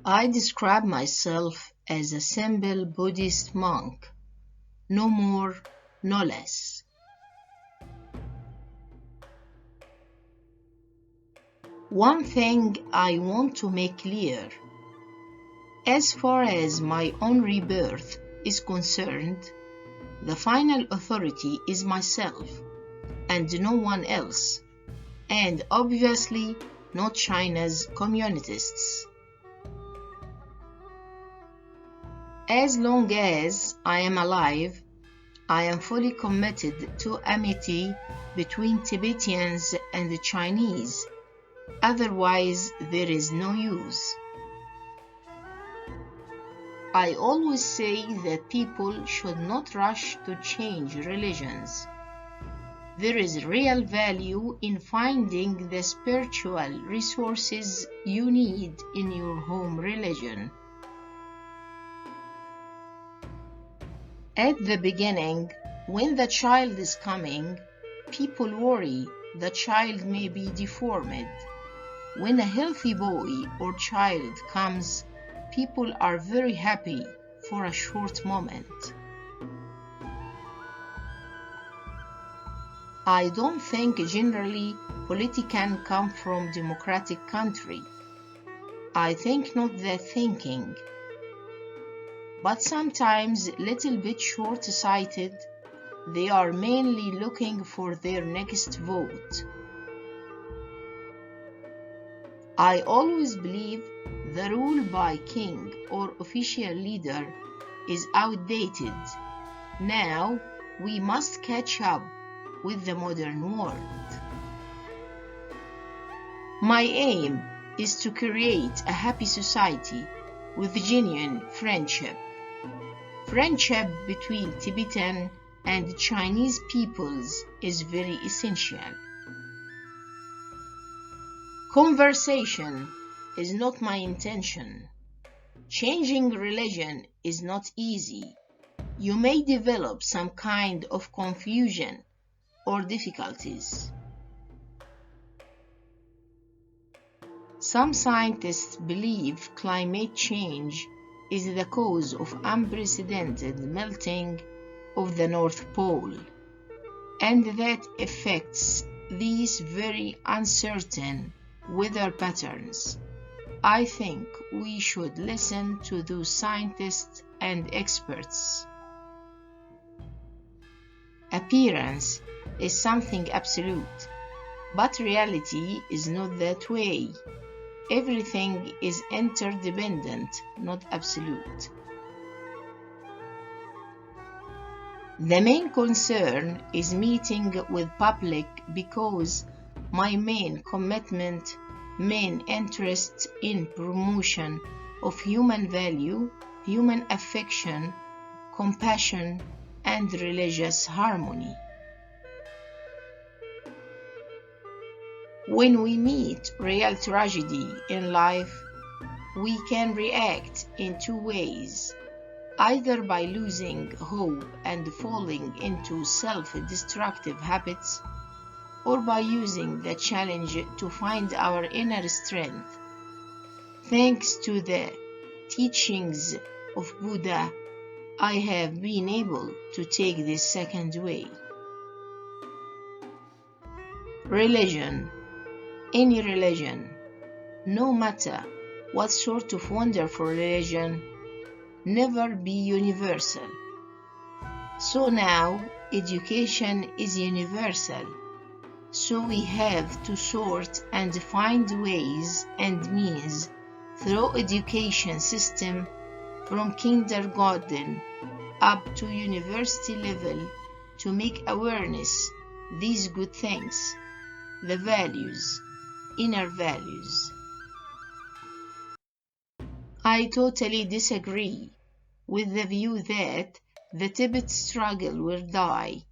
I describe myself as a simple Buddhist monk, no more, no less. One thing I want to make clear, as far as my own rebirth is concerned, the final authority is myself and no one else, and obviously not China's communists. As long as I am alive, I am fully committed to amity between Tibetans and the Chinese. Otherwise, there is no use. I always say that people should not rush to change religions. There is real value in finding the spiritual resources you need in your home religion. At the beginning, when the child is coming, people worry the child may be deformed. When a healthy boy or child comes, people are very happy for a short moment. I don't think generally politicians come from democratic country. I think not that thinking. But sometimes little bit short-sighted, they are mainly looking for their next vote. I always believe the rule by king or official leader is outdated. Now we must catch up with the modern world. My aim is to create a happy society with genuine friendship. Friendship between Tibetan and Chinese peoples is very essential. Conversation is not my intention. Changing religion is not easy. You may develop some kind of confusion or difficulties. Some scientists believe climate change is the cause of unprecedented melting of the North Pole, and that affects these very uncertain weather patterns. I think we should listen to those scientists and experts. Appearance is something absolute, but reality is not that way. Everything is interdependent, not absolute. The main concern is meeting with public because my main commitment, main interest in promotion of human value, human affection, compassion, and religious harmony. When we meet real tragedy in life, we can react in two ways, either by losing hope and falling into self-destructive habits, or by using the challenge to find our inner strength. Thanks to the teachings of Buddha, I have been able to take this second way. Religion. Any religion, no matter what sort of wonderful religion, never be universal. So now, education is universal. So we have to sort and find ways and means through education system from kindergarten up to university level to make awareness these good things, the values, inner values. I totally disagree with the view that the Tibet struggle will die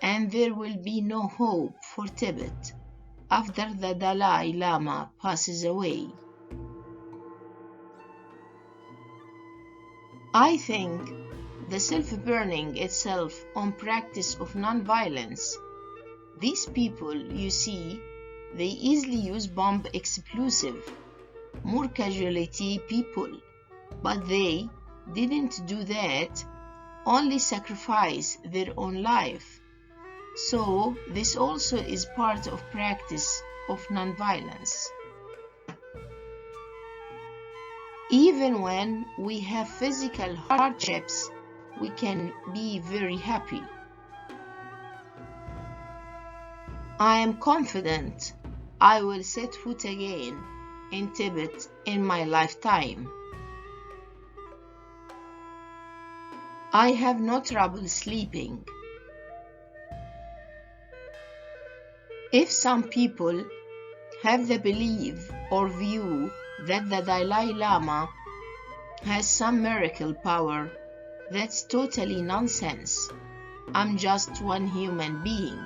and there will be no hope for Tibet after the Dalai Lama passes away. I think the self-burning itself on practice of non-violence. These people, you see, they easily use bomb explosive. more casualty people, but they didn't do that, only sacrifice their own life. So this also is part of practice of nonviolence. Even when we have physical hardships, we can be very happy. I am confident I will set foot again in Tibet in my lifetime. I have no trouble sleeping. If some people have the belief or view that the Dalai Lama has some miracle power, that's totally nonsense. I'm just one human being.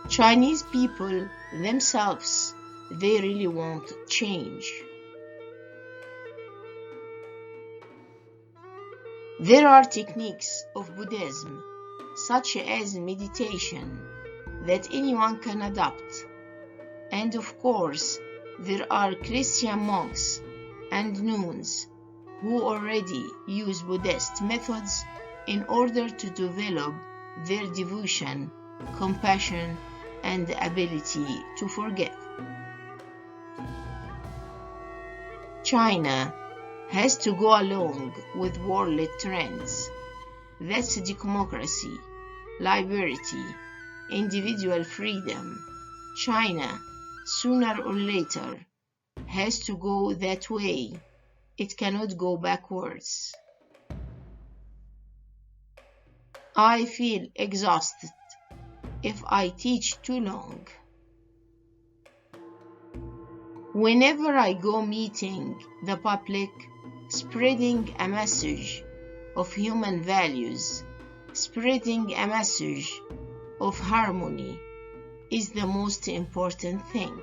Chinese people themselves, they really want change. There are techniques of Buddhism, such as meditation, that anyone can adopt. And of course, there are Christian monks and nuns who already use Buddhist methods in order to develop their devotion, compassion, and the ability to forgive. China has to go along with world trends. That's democracy, liberty, individual freedom. China, sooner or later, has to go that way. It cannot go backwards. I feel exhausted if I teach too long. Whenever I go meeting the public, spreading a message of human values, spreading a message of harmony is the most important thing.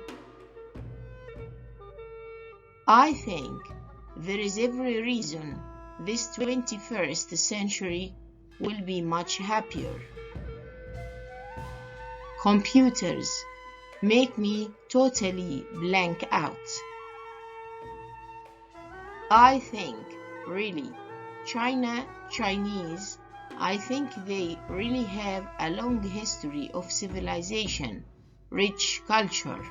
I think there is every reason this 21st century will be much happier. Computers make me totally blank out. I think, really, Chinese, I think they really have a long history of civilization, rich culture.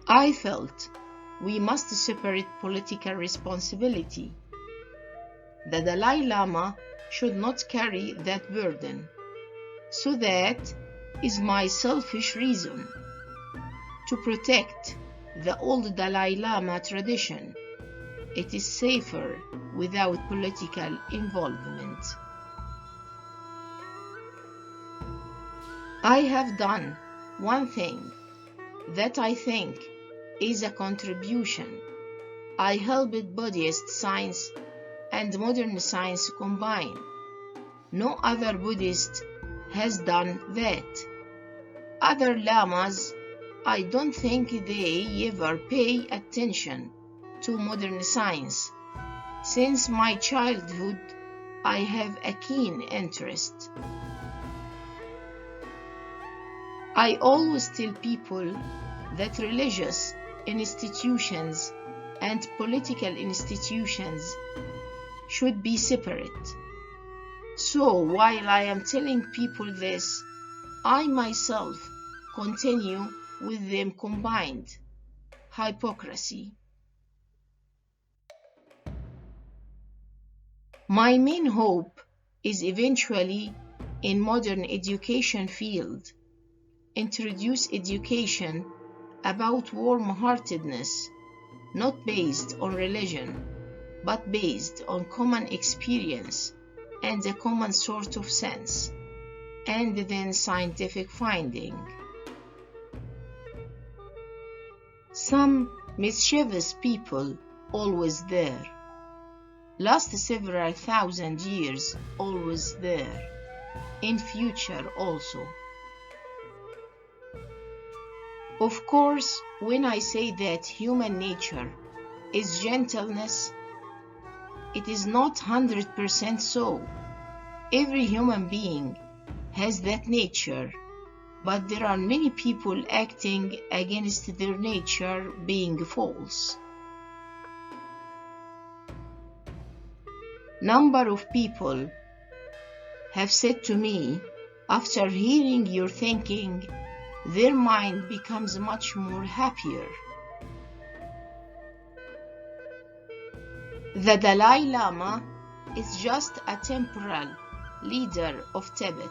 I felt we must separate political responsibility. The Dalai Lama should not carry that burden. So that is my selfish reason, to protect the old Dalai Lama tradition. It is safer without political involvement. I have done one thing that I think is a contribution. I helped Buddhist science and modern science combine. No other Buddhist has done that. Other lamas, I don't think they ever pay attention to modern science. Since my childhood, I have a keen interest. I always tell people that religious institutions and political institutions should be separate. So while I am telling people this, I myself continue with them combined. Hypocrisy. My main hope is eventually in modern education field, introduce education about warm-heartedness, not based on religion, but based on common experience and a common sort of sense, and then scientific finding. Some mischievous people always there. Last several thousand years always there. In future also. Of course, when I say that human nature is gentleness, it is not 100% so. Every human being has that nature, but there are many people acting against their nature, being false. Number of people have said to me, after hearing your thinking, their mind becomes much more happier. The Dalai Lama is just a temporal leader of Tibet.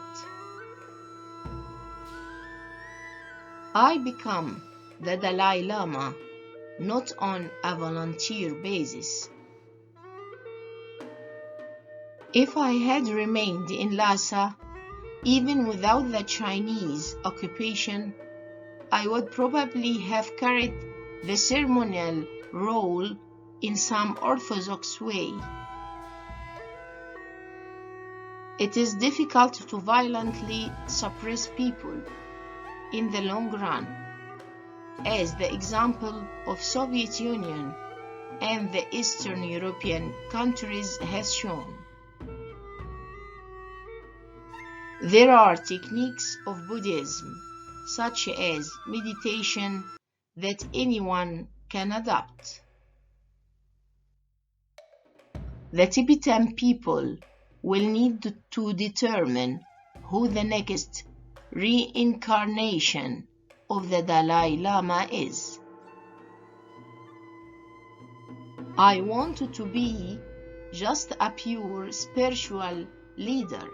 I become the Dalai Lama not on a volunteer basis. If I had remained in Lhasa, even without the Chinese occupation, I would probably have carried the ceremonial role in some orthodox way. It is difficult to violently suppress people in the long run, as the example of Soviet Union and the Eastern European countries has shown. There are techniques of Buddhism, such as meditation, that anyone can adopt. The Tibetan people will need to determine who the next reincarnation of the Dalai Lama is. I want to be just a pure spiritual leader.